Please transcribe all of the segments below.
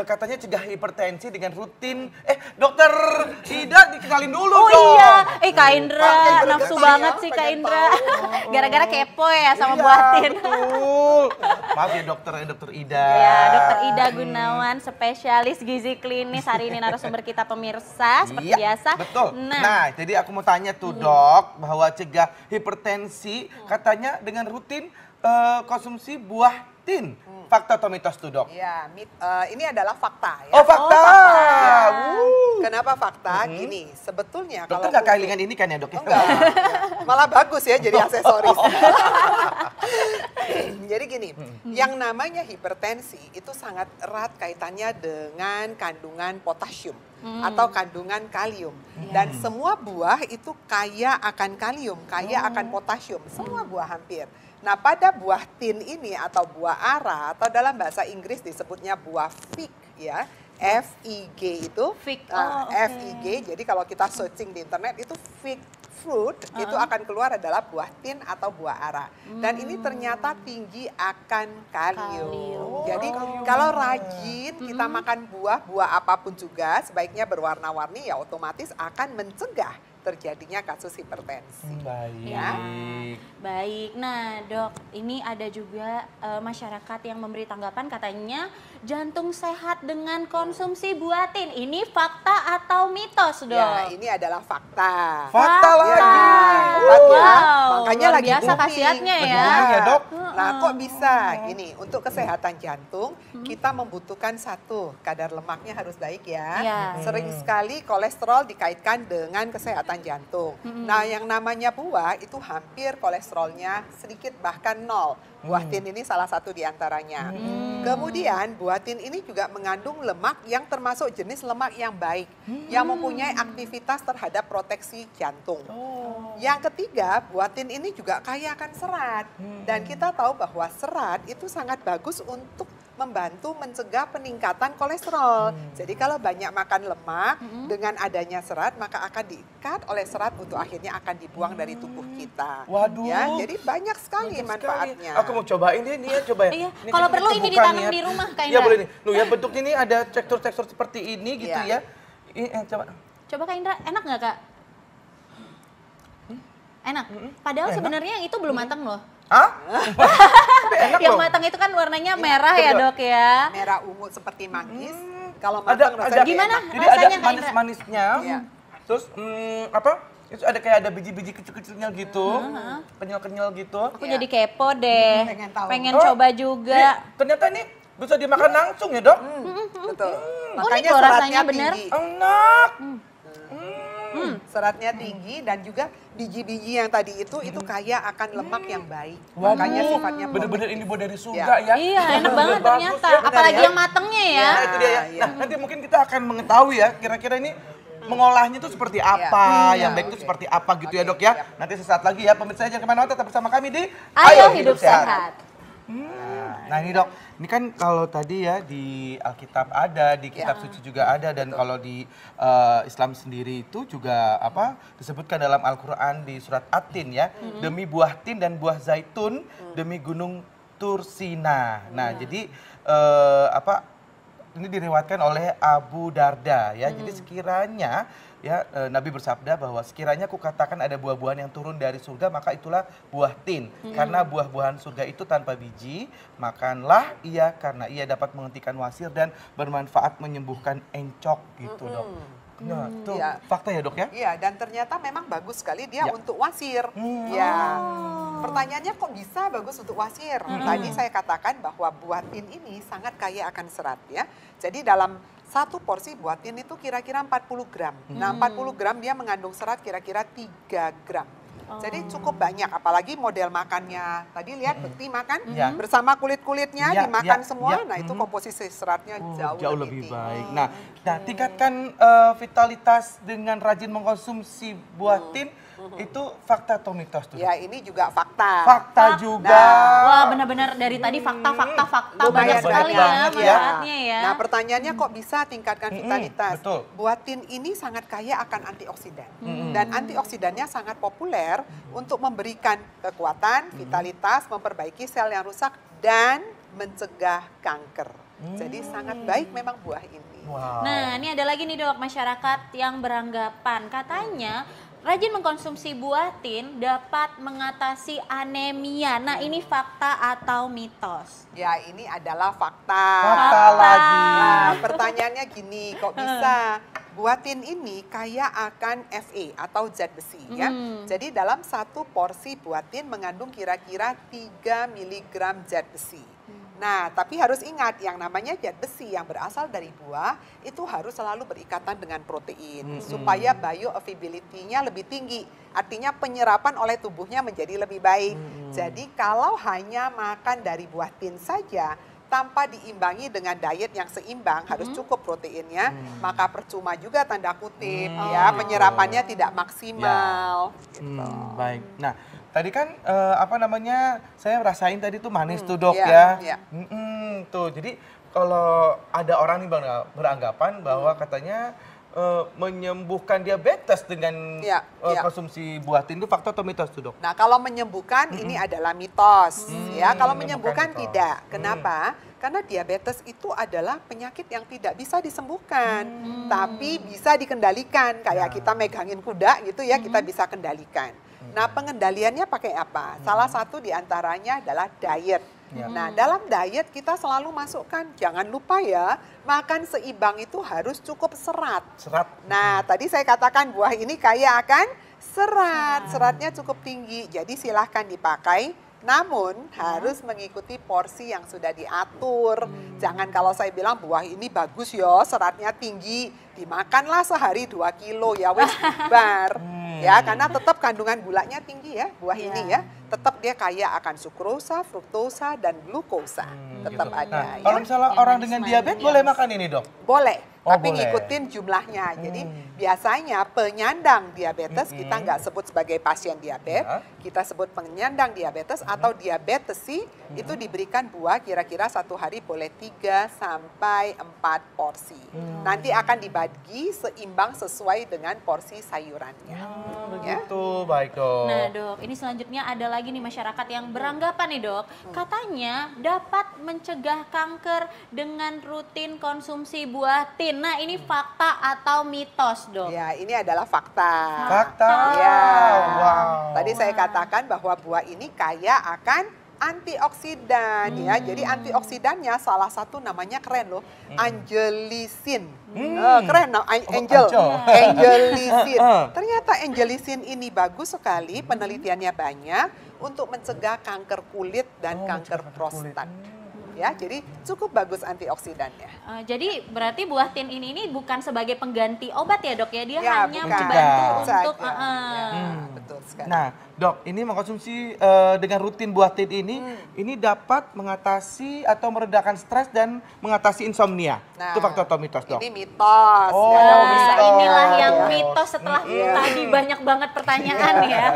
katanya cegah hipertensi dengan rutin. Dokter Ida dikenalin dulu dong. Oh iya, Kak Indra, nafsu banget sih Kak Indra. Gara-gara kepo ya sama buah tin. Betul. Maaf ya dokter Ida. Ya, Dokter Ida Gunawan, spesialis gizi klinis. Hari ini narasumber kita pemirsa, seperti biasa. Betul. Nah, jadi aku mau tanya tuh dok, bahwa cegah hipertensi katanya dengan rutin konsumsi buah tin. Fakta atau mitos tuh dok? Ya, ini adalah fakta ya. Oh fakta. Ya. Kenapa fakta? Gini, sebetulnya Dokter kalau nggak kehilangan ini kan ya dok? enggak, malah bagus ya jadi aksesoris. Jadi gini, yang namanya hipertensi itu sangat erat kaitannya dengan kandungan potasium atau kandungan kalium. Dan semua buah itu kaya akan kalium, kaya akan potasium, semua buah hampir. Nah pada buah tin ini atau buah ara atau dalam bahasa Inggris disebutnya buah fig ya, FIG itu, Fig. FIG. Jadi kalau kita searching di internet itu fig fruit itu akan keluar adalah buah tin atau buah ara. Dan ini ternyata tinggi akan kalium. Jadi kalau rajin kita makan buah apapun juga sebaiknya berwarna-warni ya otomatis akan mencegah terjadinya kasus hipertensi. Baik. Ya. Baik, nah dok, ini ada juga masyarakat yang memberi tanggapan katanya jantung sehat dengan konsumsi buah tin. Ini fakta atau mitos dok? Ya, ini adalah fakta. Fakta lagi. Hebat ya. Makanya luar lagi biasa booming. khasiatnya ya. Benar ya, Dok? Nah kok bisa gini, untuk kesehatan jantung kita membutuhkan satu, kadar lemaknya harus baik ya. Iya. Sering sekali kolesterol dikaitkan dengan kesehatan jantung. Nah yang namanya buah itu hampir kolesterolnya sedikit bahkan nol. Buah tin ini salah satu diantaranya. Kemudian buah tin ini juga mengandung lemak yang termasuk jenis lemak yang baik. Yang mempunyai aktivitas terhadap proteksi jantung. Yang ketiga, buah tin ini juga kaya akan serat. Dan kita tahu bahwa serat itu sangat bagus untuk membantu mencegah peningkatan kolesterol. Jadi kalau banyak makan lemak, dengan adanya serat maka akan diikat oleh serat untuk akhirnya akan dibuang dari tubuh kita. Waduh. Ya, jadi banyak sekali Banyak manfaatnya. sekali. Aku mau cobain ini ya, coba ya. Iya, Ini kalau kita perlu ini buka ditanam nih ya. di rumah Kak Iya Indra. boleh nih. Loh ya bentuknya ini ada tekstur-tekstur seperti ini gitu Iya. ya. Ini coba. Coba Kak Indra, enak nggak Kak? Enak. Padahal Enak. sebenarnya yang itu belum matang loh. Hah? Enak Yang loh. matang itu kan warnanya merah ya betul. dok ya. Merah ungu seperti manggis. Kalau Ada matang rasanya Gimana? enak. Jadi Rasanya, ada Kak Indra? manis-manisnya. Iya. Terus apa? Itu ada kayak ada biji-biji kecil-kecilnya gitu. Kenyal-kenyal gitu. Aku Iya. jadi kepo deh. Pengen tahu. Pengen Oh, coba juga. Ternyata ini bisa dimakan langsung ya, Dok? Betul. Unik loh rasanya, bener. tinggi. Enak. Seratnya tinggi dan juga biji-biji yang tadi itu kaya akan lemak yang baik. Waduh, Makanya sifatnya bener-bener ini buat dari surga ya. Iya, enak banget Bagus ternyata. ya, Apalagi ya. yang matengnya ya. Nah, itu dia ya. Iya. Nah, nanti mungkin kita akan mengetahui ya kira-kira ini mengolahnya itu seperti apa, yang baik itu seperti apa gitu ya, Dok ya. Nanti sesaat lagi ya, pemirsa jangan kemana-mana, tetap bersama kami di Ayo hidup sehat. Nah ini dok, ini kan kalau tadi ya di Alkitab ada, di kitab suci juga ada, dan kalau di Islam sendiri itu juga apa disebutkan dalam Al-Quran di surat At-Tin ya, demi buah tin dan buah zaitun, demi gunung Tursina. Nah jadi apa ini diriwayatkan oleh Abu Darda ya, jadi sekiranya ya Nabi bersabda bahwa sekiranya kukatakan ada buah-buahan yang turun dari surga maka itulah buah tin. Karena buah-buahan surga itu tanpa biji, makanlah ia karena ia dapat menghentikan wasir dan bermanfaat menyembuhkan encok gitu dok. Nah tuh Iya. fakta ya dok ya? Iya, dan ternyata memang bagus sekali dia Ya. untuk wasir. Ya. Pertanyaannya kok bisa bagus untuk wasir? Tadi saya katakan bahwa buah tin ini sangat kaya akan serat ya. Jadi dalam satu porsi buah tin itu kira-kira 40 gram. Nah 40 gram dia mengandung serat kira-kira 3 gram. Jadi cukup banyak, apalagi model makannya. Tadi lihat Bekti makan Ya. bersama kulit-kulitnya Ya, dimakan ya, semua. ya. Nah itu komposisi seratnya Jauh lebih lebih tinggi. baik. Nah, tingkatkan vitalitas dengan rajin mengkonsumsi buah tin itu fakta atau mitos tuh? Ya ini juga fakta. Fakta juga. Wah benar-benar dari tadi fakta Lumayan banyak sekali ya banget ya. manfaatnya ya. Nah pertanyaannya kok bisa tingkatkan vitalitas? betul. Buah tin ini sangat kaya akan antioksidan. Dan antioksidannya sangat populer untuk memberikan kekuatan, vitalitas, memperbaiki sel yang rusak, dan mencegah kanker. Jadi sangat baik memang buah ini. Wow. Nah, ini ada lagi nih dok, masyarakat yang beranggapan katanya rajin mengkonsumsi buah tin dapat mengatasi anemia. Nah, ini fakta atau mitos? Ya, ini adalah fakta. Fakta lagi. Nah, pertanyaannya gini, kok bisa? Buah tin ini kaya akan Fe atau zat besi ya. Jadi dalam satu porsi buah tin mengandung kira-kira 3 mg zat besi. Nah, tapi harus ingat yang namanya zat besi yang berasal dari buah itu harus selalu berikatan dengan protein supaya bioavailability-nya lebih tinggi. Artinya penyerapan oleh tubuhnya menjadi lebih baik. Jadi kalau hanya makan dari buah tin saja tanpa diimbangi dengan diet yang seimbang, harus cukup proteinnya, maka percuma juga tanda kutip ya, penyerapannya tidak maksimal. Gitu. Baik. Nah, tadi kan saya rasain tadi tuh manis tuh dok Iya, ya. iya. Tuh, jadi kalau ada orang nih Bang beranggapan bahwa katanya menyembuhkan diabetes dengan Iya, iya. konsumsi buah tin itu fakta atau mitos tuh dok? Nah, kalau menyembuhkan ini adalah mitos ya. Kalau menyembuhkan mitos. tidak. Kenapa? Karena diabetes itu adalah penyakit yang tidak bisa disembuhkan, tapi bisa dikendalikan. Kayak kita megangin kuda gitu ya, kita bisa kendalikan. Nah, pengendaliannya pakai apa? Salah satu diantaranya adalah diet. Nah, dalam diet kita selalu masukkan, jangan lupa ya, makan seimbang itu harus cukup serat. Serat. Nah, tadi saya katakan buah ini kaya akan serat. Seratnya cukup tinggi, jadi silahkan dipakai. Namun harus mengikuti porsi yang sudah diatur. Jangan kalau saya bilang buah ini bagus ya, seratnya tinggi, dimakanlah sehari 2 kilo ya wes bar. Ya, karena tetap kandungan gulanya tinggi ya buah ini ya. Tetap dia kaya akan sukrosa, fruktosa, dan glukosa. Tetap ada. Nah, Ya. kalau misalnya Yang orang manis-manis. dengan diabetes boleh makan ini dok? Boleh, Oh, tapi boleh. ngikutin jumlahnya. Jadi biasanya penyandang diabetes kita nggak sebut sebagai pasien diabetes, Ya. kita sebut penyandang diabetes atau diabetesi itu diberikan buah kira-kira 1 hari boleh 3 sampai 4 porsi. Nanti akan dibagi seimbang sesuai dengan porsi sayurannya. Begitu, baik dok. Nah dok, ini selanjutnya ada lagi nih masyarakat yang beranggapan nih dok, katanya dapat mencegah kanker dengan rutin konsumsi buah tin. Nah ini fakta atau mitos dok? Ya, ini adalah fakta. Fakta. Ya. Wow. Tadi saya katakan bahwa buah ini kaya akan antioksidan ya. Jadi antioksidannya salah satu namanya keren loh, angelisin. Keren, angel. Angelisin. Ternyata angelisin ini bagus sekali, penelitiannya banyak untuk mencegah kanker kulit dan kanker prostat. Ya, jadi cukup bagus antioksidannya. Jadi berarti buah tin ini bukan sebagai pengganti obat ya dok ya? Dia Ya, hanya bukan. membantu Saja. untuk... Ya, betul sekali. Nah, dok, ini mengkonsumsi dengan rutin buah tin ini dapat mengatasi atau meredakan stres dan mengatasi insomnia. Nah, Itu fakta atau mitos, dok? Ini mitos. Oh, nggak ada Nah, mitos. inilah yang Mitos. mitos setelah Iya. tadi banyak banget pertanyaan ya.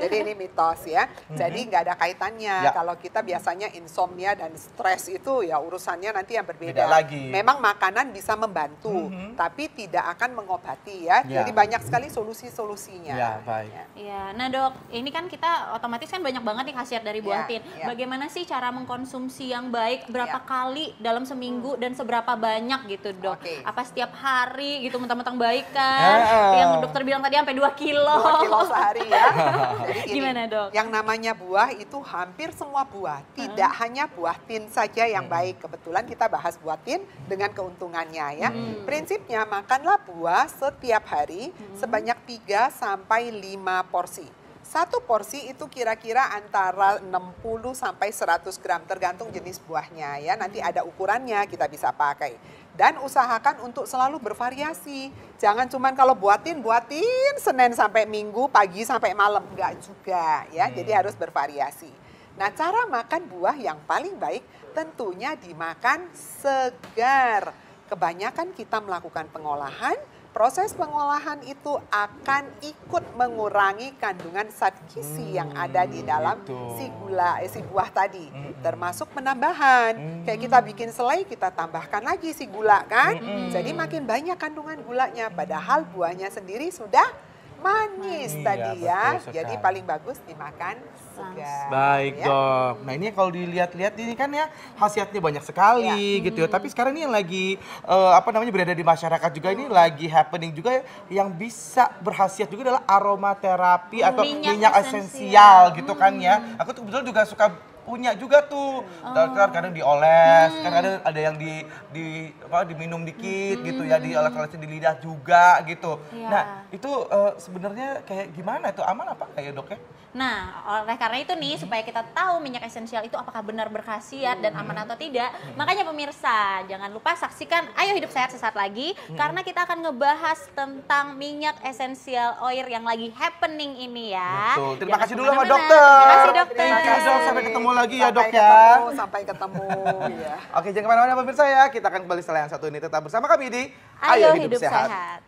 Jadi ini mitos ya. Jadi nggak ada kaitannya. Ya. Kalau kita biasanya insomnia dan stres itu ya urusannya nanti yang berbeda. Beda lagi. Memang makanan bisa membantu, tapi tidak akan mengobati ya. Ya. Jadi banyak sekali solusi-solusinya. Ya, baik. Ya. Iya, nah dok, ini kan kita otomatis kan banyak banget nih khasiat dari buah Ya, tin. ya. Bagaimana sih cara mengkonsumsi yang baik? Berapa Ya. kali dalam seminggu dan seberapa banyak gitu dok? Oke. Apa setiap hari gitu mentang-mentang baik kan? Yang dokter bilang tadi sampai 2 kilo. 2 kilo sehari ya. Jadi gini, Gimana, Dok? yang namanya buah itu hampir semua buah. Tidak hanya buah tin saja yang baik. Kebetulan kita bahas buah tin dengan keuntungannya ya. Prinsipnya makanlah buah setiap hari sebanyak 3 sampai 5 porsi. Satu porsi itu kira-kira antara 60 sampai 100 gram tergantung jenis buahnya ya. Nanti ada ukurannya kita bisa pakai. Dan usahakan untuk selalu bervariasi. Jangan cuman kalau buatin Senin sampai Minggu, pagi sampai malam. Enggak juga ya, jadi harus bervariasi. Nah, cara makan buah yang paling baik tentunya dimakan segar. Kebanyakan kita melakukan pengolahan, proses pengolahan itu akan ikut mengurangi kandungan zat gizi yang ada di dalam gitu. si buah tadi. Termasuk penambahan. Kayak kita bikin selai, kita tambahkan lagi si gula kan. Jadi makin banyak kandungan gulanya. Padahal buahnya sendiri sudah manis Iya, tadi ya. betul Jadi sekali. paling bagus dimakan segar. Baik ya. dok. Nah ini kalau dilihat-lihat ini kan ya khasiatnya banyak sekali gitu ya. Tapi sekarang ini yang lagi apa namanya berada di masyarakat juga ini lagi happening juga ya, yang bisa berkhasiat juga adalah aromaterapi atau Minyak minyak esensial gitu kan ya. Aku tuh kebetulan juga suka punya juga tuh. Kadang dioles, kadang ada yang diminum dikit gitu ya, dioles-olesin di lidah juga gitu. Iya. Nah, itu sebenarnya kayak gimana itu aman apa enggak ya, Dok ya? Nah, oleh karena itu nih, supaya kita tahu minyak esensial itu apakah benar berkhasiat dan aman atau tidak, makanya pemirsa, jangan lupa saksikan Ayo Hidup Sehat sesaat lagi, karena kita akan ngebahas tentang minyak esensial oil yang lagi happening ini ya. Betul. Terima Jangan kasih dulu sama kemana-mana. dokter. Terima kasih dokter. Thank you, Dok. Sampai ketemu lagi ya, Dok ya. Sampai ketemu ya. Oke, jangan kemana-mana pemirsa ya. Kita akan kembali setelah yang satu ini. Tetap bersama kami di Ayo Hidup Sehat.